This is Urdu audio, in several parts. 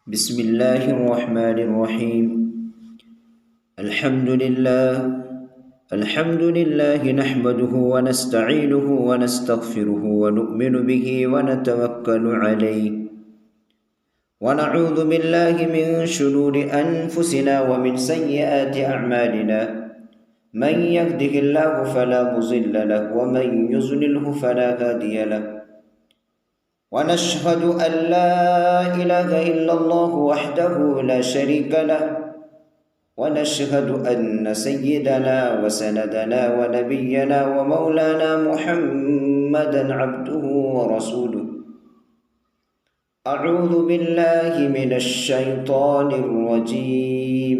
بسم الله الرحمن الرحيم. الحمد لله الحمد لله نحمده ونستعينه ونستغفره ونؤمن به ونتوكل عليه ونعوذ بالله من شرور أنفسنا ومن سيئات أعمالنا. من يهده الله فلا مضل له ومن يضلله فلا هادي له. ونشهد أن لا إله إلا الله وحده لا شريك له. ونشهد أن سيدنا وسندنا ونبينا ومولانا محمدا عبده ورسوله. أعوذ بالله من الشيطان الرجيم.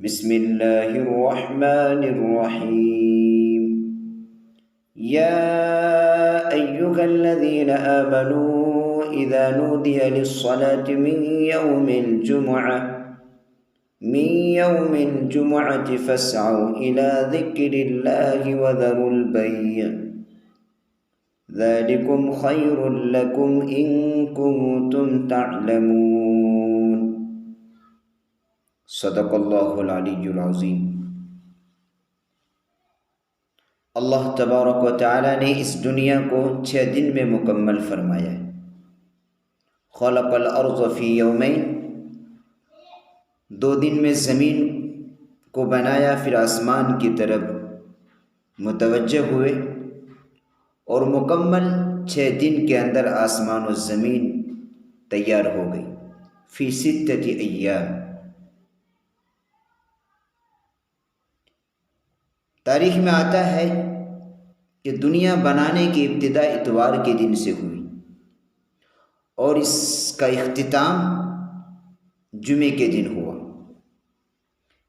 بسم الله الرحمن الرحيم. يا أيها الذين آمنوا إذا نودي للصلاة من يوم الجمعة فاسعوا إلى ذكر الله وذروا البيع ذلكم خير لكم إن كنتم تعلمون. صدق الله العلي العظيم. اللہ تبارک و تعالیٰ نے اس دنیا کو 6 دن میں مکمل فرمایا ہے. خلق الارض فی یومین، 2 دن میں زمین کو بنایا، پھر آسمان کی طرف متوجہ ہوئے اور مکمل 6 دن کے اندر آسمان و زمین تیار ہو گئی. فی 6 ایام. تاریخ میں آتا ہے کہ دنیا بنانے کی ابتدا اتوار کے دن سے ہوئی اور اس کا اختتام جمعے کے دن ہوا.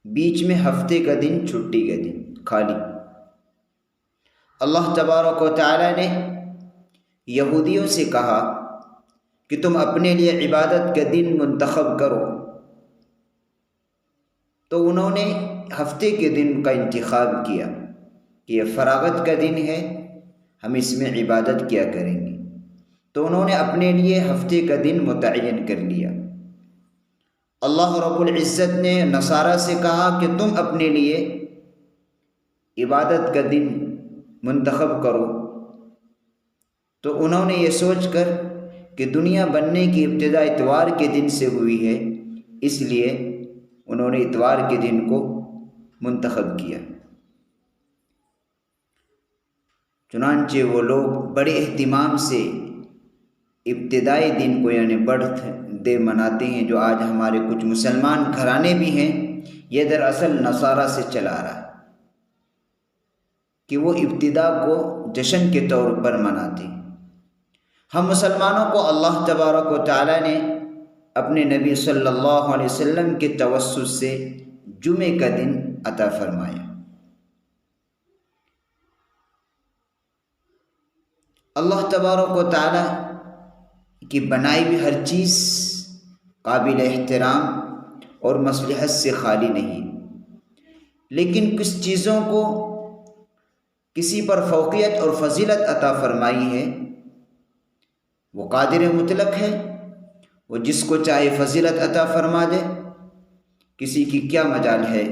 بیچ میں ہفتے کا دن، چھٹی کا دن خالی. اللہ تبارک و تعالی نے یہودیوں سے کہا کہ تم اپنے لیے عبادت کا دن منتخب کرو، تو انہوں نے ہفتے کے دن کا انتخاب کیا کہ یہ فراغت کا دن ہے، ہم اس میں عبادت کیا کریں گے. تو انہوں نے اپنے لیے ہفتے کا دن متعین کر لیا. اللہ رب العزت نے نصارہ سے کہا کہ تم اپنے لیے عبادت کا دن منتخب کرو. تو انہوں نے یہ سوچ کر کہ دنیا بننے کی ابتدا اتوار کے دن سے ہوئی ہے، اس لیے انہوں نے اتوار کے دن کو منتخب کیا. چنانچہ وہ لوگ بڑے اہتمام سے ابتدائی دن کو یعنی برتھ ڈے مناتے ہیں، جو آج ہمارے کچھ مسلمان گھرانے بھی ہیں. یہ دراصل نصارہ سے چلا آ رہا ہے کہ وہ ابتدا کو جشن کے طور پر مناتے ہیں. ہم مسلمانوں کو اللہ تبارک و تعالی نے اپنے نبی صلی اللہ علیہ وسلم کے توسط سے جمعے کا دن عطا فرمایا. اللہ تبارک و تعالی کی بنائی بھی ہر چیز قابل احترام اور مصلحت سے خالی نہیں، لیکن کچھ چیزوں کو کسی پر فوقیت اور فضیلت عطا فرمائی ہے. وہ قادر مطلق ہے، وہ جس کو چاہے فضیلت عطا فرما دے. کسی کی کیا مجال ہے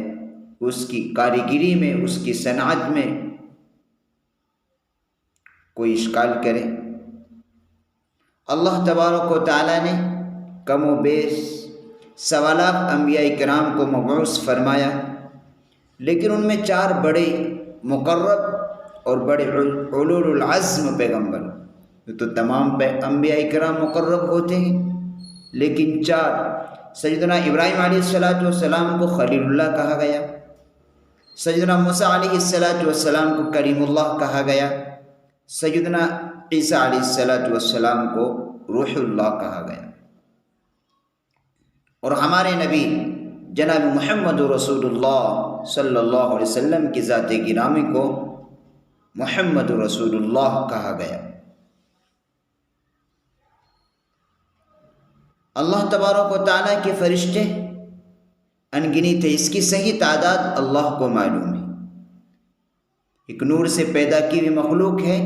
اس کی کاریگری میں، اس کی صنعت میں کوئی اشکال کرے. اللہ تبارک و تعالی نے کم و بیش 1.25 لاکھ انبیاء کرام کو مبعوث فرمایا، لیکن ان میں 4 بڑے مقرب اور بڑے اولو العزم پیغمبر. تو تمام انبیاء کرام مقرب ہوتے ہیں، لیکن 4 سیدنا ابراہیم علیہ السلام کو خلیل اللہ کہا گیا، سیدنا موسیٰ علیہ السلام کو کلیم اللہ کہا گیا، سیدنا عیسیٰ علیہ السلام کو روح اللہ کہا گیا، اور ہمارے نبی جناب محمد رسول اللہ صلی اللہ علیہ وسلم کی ذات گرامی کو محمد رسول اللہ کہا گیا. اللہ تبارک و تعالیٰ کے فرشتے انگنت ہے، اس کی صحیح تعداد اللہ کو معلوم ہے. ایک نور سے پیدا کی ہوئی مخلوق ہے،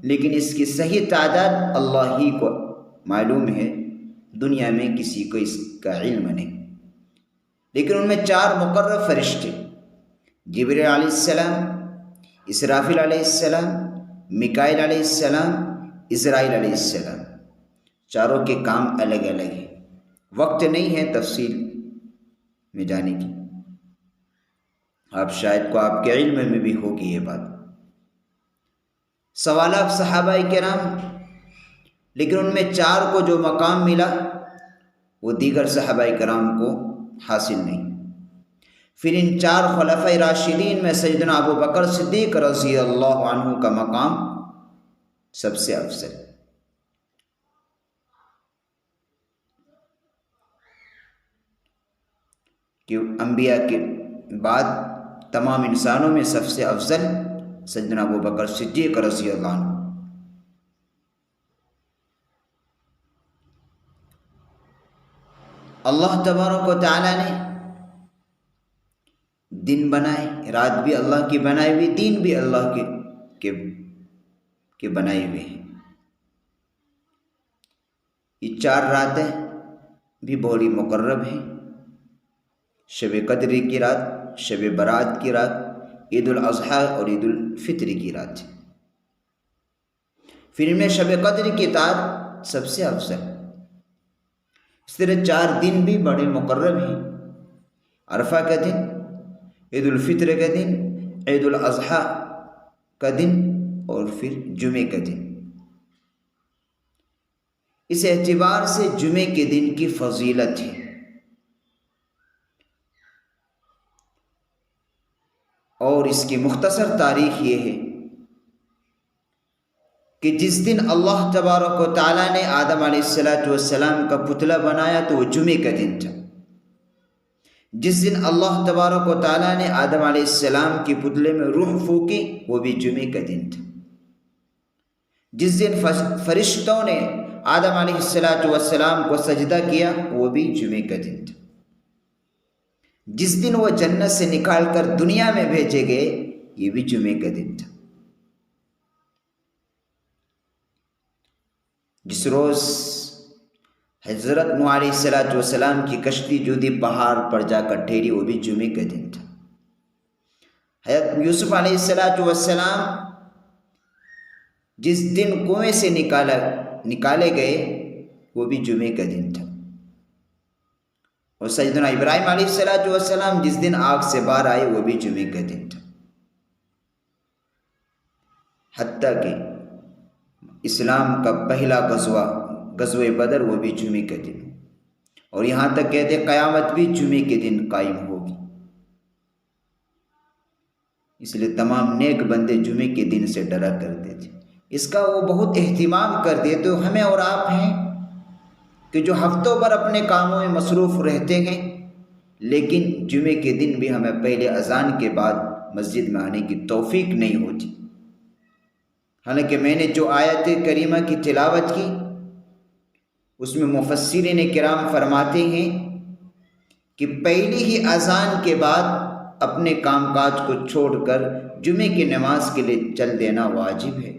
لیکن اس کی صحیح تعداد اللہ ہی کو معلوم ہے. دنیا میں کسی کو اس کا علم نہیں، لیکن ان میں 4 مقرب فرشتے، جبریل علیہ السلام، اسرافیل علیہ السلام، میکائیل علیہ السلام، اسرائیل علیہ السلام، چاروں کے کام الگ الگ ہیں۔ وقت نہیں ہے تفصیل میں جانے کی، آپ شاید کو آپ کے علم میں بھی ہوگی یہ بات۔ سوالات صحابہ کرام، لیکن ان میں 4 کو جو مقام ملا وہ دیگر صحابہ کرام کو حاصل نہیں۔ پھر ان 4 خلفۂ راشدین میں سیدنا ابو بکر صدیق رضی اللہ عنہ کا مقام سب سے افضل، کہ انبیاء کے بعد تمام انسانوں میں سب سے افضل سیدنا ابو بکر صدیق رضی اللہ عنہ۔ اللہ تبارک و تعالیٰ نے دن بنائے، رات بھی اللہ کی بنائی ہوئی، دین بھی اللہ کے بنائے ہوئے ہیں۔ یہ 4 راتیں بھی بڑی مقرب ہیں، شب قدر کی رات، شب برات کی رات، عید الاضحیٰ اور عید الفطر کی رات۔ پھر ان میں شب قدر کی رات سب سے افضل۔ اس طرح 4 دن بھی بڑے مقرب ہیں، عرفہ کا دن، عید الفطر کا دن، عید الاضحیٰ کا دن اور پھر جمعے کا دن۔ اس اعتبار سے جمعے کے دن کی فضیلت ہے، اور اس کی مختصر تاریخ یہ ہے کہ جس دن اللہ تبارک و تعالیٰ نے آدم علیہ السلام کا پتلا بنایا تو وہ جمعے کا دن تھا۔ جس دن اللہ تبارک و تعالیٰ نے آدم علیہ السلام کے پتلے میں روح پھونکی وہ بھی جمعے کا دن تھا۔ جس دن فرشتوں نے آدم علیہ السلام کو سجدہ کیا وہ بھی جمعے کا دن تھا۔ جس دن وہ جنت سے نکال کر دنیا میں بھیجے گئے یہ بھی جمعے کا دن تھا۔ جس روز حضرت نوح علیہ السلام کی کشتی جودی پہاڑ پر جا کر ٹھہری وہ بھی جمعے کا دن تھا۔ حضرت یوسف علیہ السلام جس دن کنویں سے نکالے گئے وہ بھی جمعے کا دن تھا۔ اور سیدنا ابراہیم علیہ السلام جس دن آگ سے باہر آئے وہ بھی جمعے کا دن تھا۔ حتیٰ کہ اسلام کا پہلا غزوہ بدر وہ بھی جمعے کا دن، اور یہاں تک کہتے قیامت بھی جمعے کے دن قائم ہوگی۔ اس لیے تمام نیک بندے جمعے کے دن سے ڈرا کرتے تھے، اس کا وہ بہت اہتمام کرتے۔ تو ہمیں اور آپ ہیں کہ جو ہفتوں پر اپنے کاموں میں مصروف رہتے ہیں، لیکن جمعے کے دن بھی ہمیں پہلے اذان کے بعد مسجد میں آنے کی توفیق نہیں ہوتی۔ حالانکہ میں نے جو آیت کریمہ کی تلاوت کی اس میں مفسرین کرام فرماتے ہیں کہ پہلی ہی اذان کے بعد اپنے کام کاج کو چھوڑ کر جمعے کی نماز کے لیے چل دینا واجب ہے۔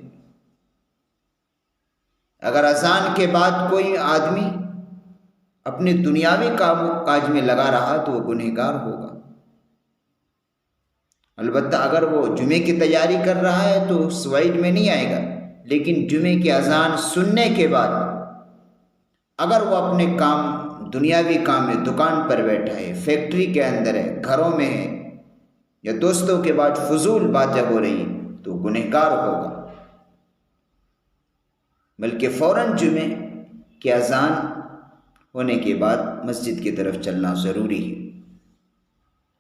اگر اذان کے بعد کوئی آدمی اپنے دنیاوی کام کاج میں لگا رہا تو وہ گنہگار ہوگا۔ البتہ اگر وہ جمعے کی تیاری کر رہا ہے تو اس وعید میں نہیں آئے گا، لیکن جمعے کی اذان سننے کے بعد اگر وہ اپنے کام دنیاوی کام میں دکان پر بیٹھا ہے، فیکٹری کے اندر ہے، گھروں میں ہے، یا دوستوں کے بعد فضول باتیں ہو رہی ہیں تو گنہگار ہوگا۔ بلکہ فوراً جمعے کی اذان ہونے کے بعد مسجد کی طرف چلنا ضروری ہے۔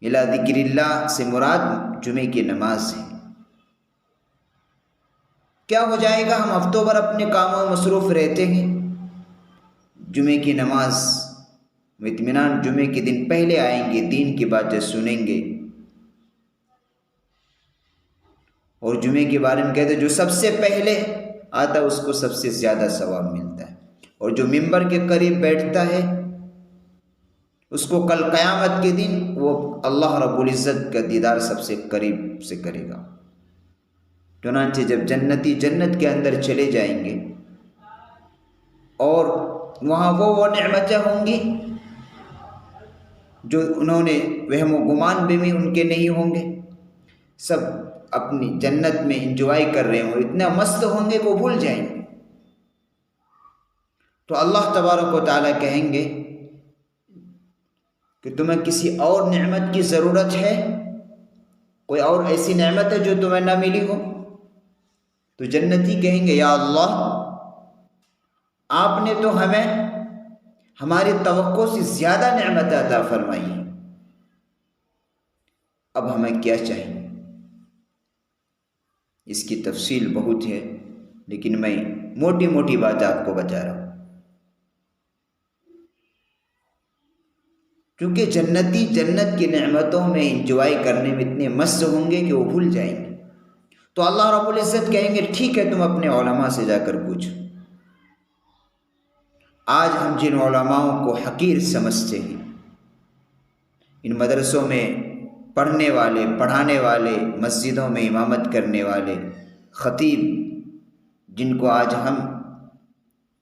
الی ذکر اللہ سے مراد جمعے کی نماز ہے۔ کیا ہو جائے گا ہم ہفتوں بھر اپنے کاموں میں مصروف رہتے ہیں، جمعے کی نماز میں اطمینان جمعے کے دن پہلے آئیں گے، دین کی باتیں سنیں گے، اور جمعے کے بارے میں کہتے ہیں جو سب سے پہلے آتا ہے اس کو سب سے زیادہ ثواب ملتا ہے، اور جو ممبر کے قریب بیٹھتا ہے اس کو کل قیامت کے دن وہ اللہ رب العزت کا دیدار سب سے قریب سے کرے گا۔ چنانچہ جب جنتی جنت کے اندر چلے جائیں گے اور وہاں وہ نعمتیں ہوں گی جو انہوں نے وہم و گمان بھی ان کے نہیں ہوں گے. سب اپنی جنت میں انجوائے کر رہے ہوں، اتنا مست ہوں گے کہ وہ بھول جائیں گے. تو اللہ تبارک و تعالیٰ کہیں گے کہ تمہیں کسی اور نعمت کی ضرورت ہے؟ کوئی اور ایسی نعمت ہے جو تمہیں نہ ملی ہو؟ تو جنتی کہیں گے یا اللہ، آپ نے تو ہمیں ہماری توقع سے زیادہ نعمت عطا فرمائی ہے، اب ہمیں کیا چاہیے؟ اس کی تفصیل بہت ہے، لیکن میں موٹی موٹی بات آپ کو بتا رہا ہوں. کیونکہ جنتی جنت کی نعمتوں میں انجوائے کرنے میں اتنے مست ہوں گے کہ وہ بھول جائیں گے. تو اللہ رب العزت کہیں گے ٹھیک ہے، تم اپنے علماء سے جا کر پوچھو. آج ہم جن علماؤں کو حقیر سمجھتے ہیں، ان مدرسوں میں پڑھنے والے، پڑھانے والے، مسجدوں میں امامت کرنے والے خطیب، جن کو آج ہم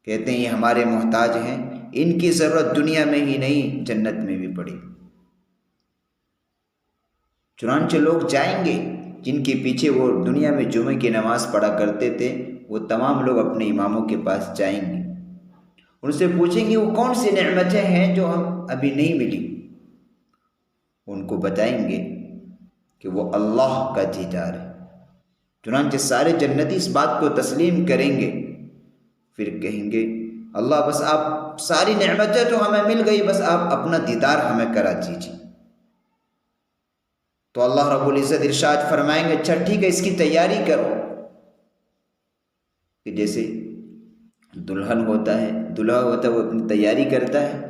کہتے ہیں یہ ہمارے محتاج ہیں، ان کی ضرورت دنیا میں ہی نہیں جنت میں بھی پڑی. چنانچہ لوگ جائیں گے جن کے پیچھے وہ دنیا میں جمعے کی نماز پڑھا کرتے تھے، وہ تمام لوگ اپنے اماموں کے پاس جائیں گے، ان سے پوچھیں گے وہ کون سی نعمتیں ہیں جو ہم ابھی نہیں ملی. ان کو بتائیں گے کہ وہ اللہ کا دیدار ہے. چنانچہ سارے جنتی اس بات کو تسلیم کریں گے، پھر کہیں گے اللہ بس آپ ساری نعمتیں تو ہمیں مل گئی، بس آپ اپنا دیدار ہمیں کرا دیجیے. تو اللہ رب العزت ارشاد فرمائیں گے اچھا ٹھیک ہے، اس کی تیاری کرو. کہ جیسے دلہن ہوتا ہے، دلہا ہوتا ہے، وہ اپنی تیاری کرتا ہے،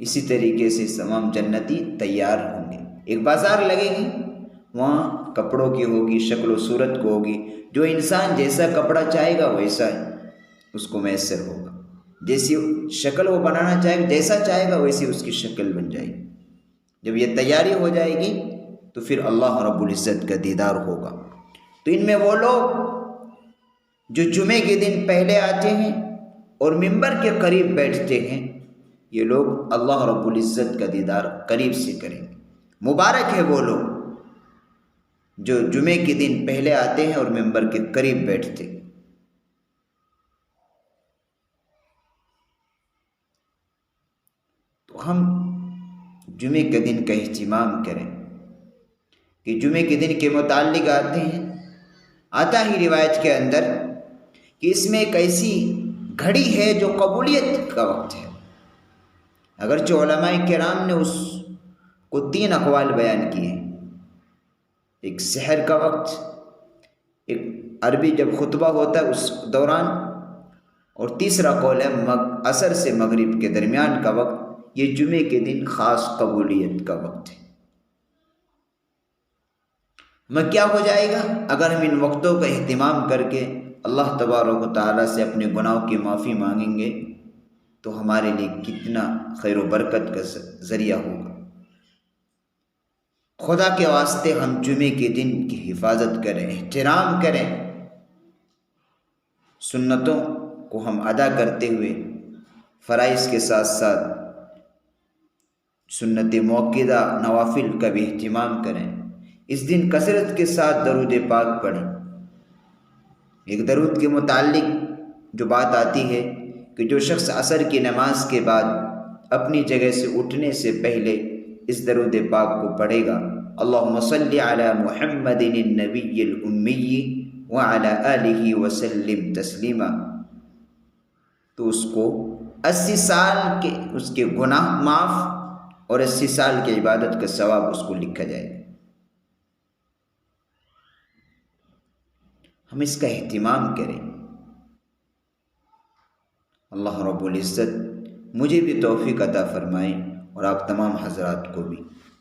اسی طریقے سے تمام جنتی تیار ہوں گے. ایک بازار لگے گی، وہاں کپڑوں کی ہوگی، شکل و صورت کو ہوگی، جو انسان جیسا کپڑا چاہے گا ویسا اس کو میسر ہوگا. جیسی شکل وہ بنانا چاہے گا، جیسا چاہے گا ویسی اس کی شکل بن جائے گی. جب یہ تیاری ہو جائے گی تو پھر اللہ رب العزت کا دیدار ہوگا. تو ان میں وہ لوگ جو جمعے کے دن پہلے آتے ہیں اور منبر کے قریب بیٹھتے ہیں، یہ لوگ اللہ رب العزت کا دیدار قریب سے کریں گے. مبارک ہے وہ لوگ جو جمعے کے دن پہلے آتے ہیں اور منبر کے قریب بیٹھتے ہیں. تو ہم جمعے کے دن کا اہتمام کریں کہ جمعے کے دن کے متعلق آتا ہی روایت کے اندر کہ اس میں ایک ایسی گھڑی ہے جو قبولیت کا وقت ہے. اگرچہ علماء کرام نے اس کو 3 اقوال بیان کیے ہیں. ایک سحر کا وقت، ایک عربی جب خطبہ ہوتا ہے اس دوران، اور تیسرا قول ہے عصر سے مغرب کے درمیان کا وقت. یہ جمعے کے دن خاص قبولیت کا وقت ہے. ہمیں کیا ہو جائے گا اگر ہم ان وقتوں کا اہتمام کر کے اللہ تبارک و تعالیٰ سے اپنے گناہوں کی معافی مانگیں گے تو ہمارے لیے کتنا خیر و برکت کا ذریعہ ہوگا. خدا کے واسطے ہم جمعے کے دن کی حفاظت کریں، احترام کریں، سنتوں کو ہم ادا کرتے ہوئے فرائض کے ساتھ ساتھ سنت موقدہ نوافل کا بھی اہتمام کریں. اس دن کثرت کے ساتھ درود پاک پڑھیں. ایک درود کے متعلق جو بات آتی ہے کہ جو شخص عصر کی نماز کے بعد اپنی جگہ سے اٹھنے سے پہلے اس درود پاک کو پڑھے گا، اللہم صلی علی محمد النبی الامی وعلی آلہ وسلم تسلیما، تو اس کو 80 سال کے اس کے گناہ معاف اور 80 سال کی عبادت کا ثواب اس کو لکھا جائے گا. ہم اس کا اہتمام کریں. اللہ رب العزت مجھے بھی توفیق عطا فرمائیں اور آپ تمام حضرات کو بھی.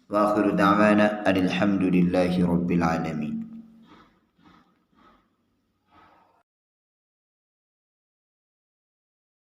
وآخر دعوانا ان الحمد للہ رب العالمین.